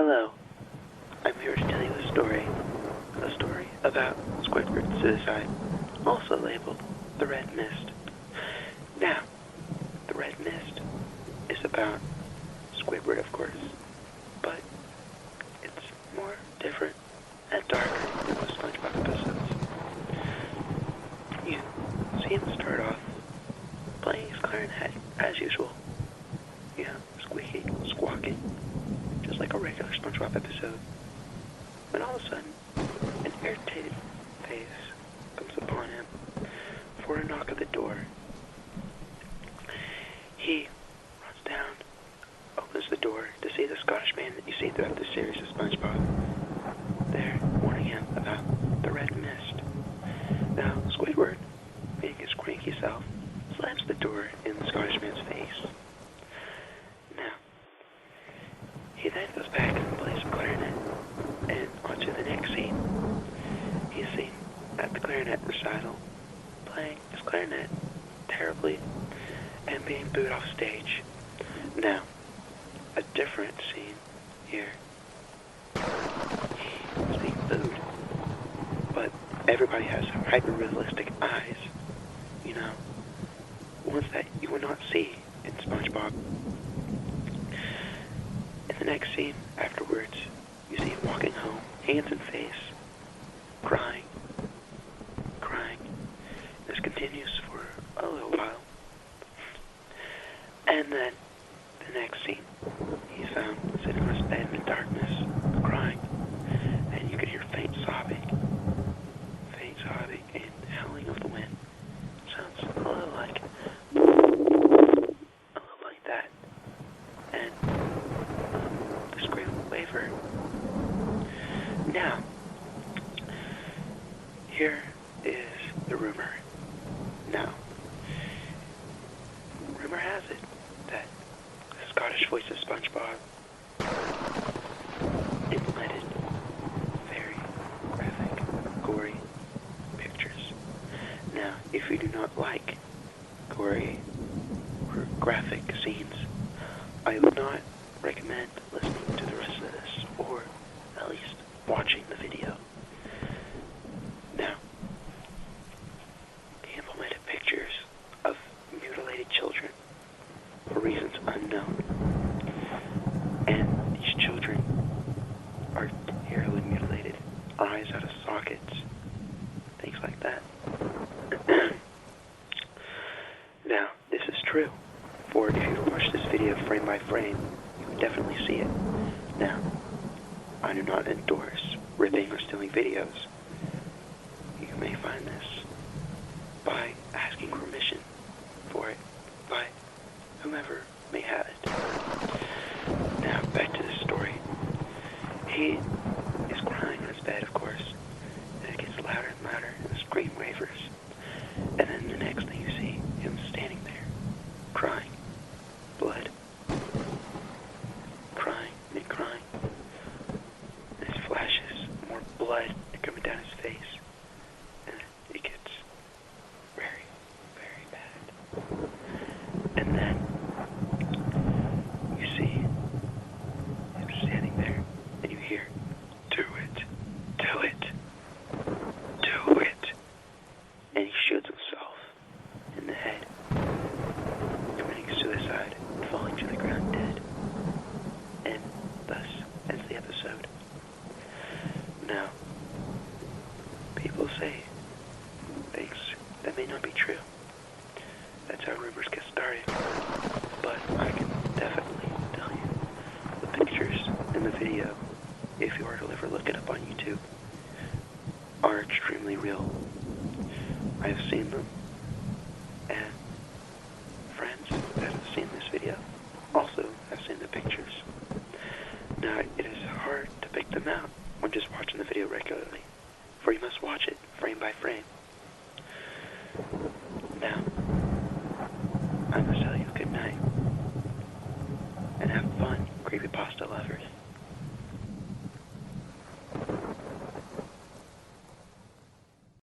Hello, I'm here to tell you a story about Squidward's suicide, also labeled The Red Mist. Now, The Red Mist is about Squidward, of course, but it's more different and darker than most SpongeBob episodes. You see him start off playing his clarinet as usual, squeaking, squawking, just like a regular SpongeBob episode. When all of a sudden, an irritated face comes upon him for a knock at the door. He runs down, opens the door to see the Scottish man that you see throughout the series of SpongeBob. They're warning him about the red mist. Now, Squidward, being his cranky self, slams the door in the Scottish man's face. Now, he then goes back and plays the clarinet, and onto the next scene. He's seen at the clarinet recital, playing his clarinet terribly, and being booed off stage. Now, a different scene here. He's being booed, but everybody has hyper-realistic eyes, ones that you would not see in SpongeBob. In the next scene, afterwards, you see him walking home, hands and face, crying. This continues for a little while. And then, the next scene, he's found sitting on his bed in the darkness, crying, and you can hear faint sobbing and howling of the wind. Sounds a little like that. And the scream of a waver. Now, here is the rumor. Now, rumor has it that the Scottish voice of SpongeBob implemented very graphic, gory pictures. Now, if you do not like gory or graphic scenes, I would not recommend listening to the rest of this, or at least watching the video. Now, he implemented pictures of mutilated children for reasons unknown. And these children are terribly mutilated, eyes out of sockets, things like that. Now, this is true, for if you watch this video frame by frame, you would definitely see it. Now, I do not endorse ripping or stealing videos. You may find this by asking permission for it by whomever may have it. Now, back to the story. He is crying on his bed, of course, and it gets louder and louder, and the scream wavers. And then the next thing you see, him standing there, crying, blood, crying and crying. And it flashes more blood coming down his face, and it gets very, very bad. And then you see him standing there, and you hear, "Do it, do it, do it." And he shoots himself in the head, committing suicide and falling to the ground dead. And thus ends the episode. Now, people say things that may not be true. That's how rumors get started. But I can definitely tell you, the pictures in the video, if you were to ever look it up on YouTube, are extremely real. I have seen them, and friends that have seen this video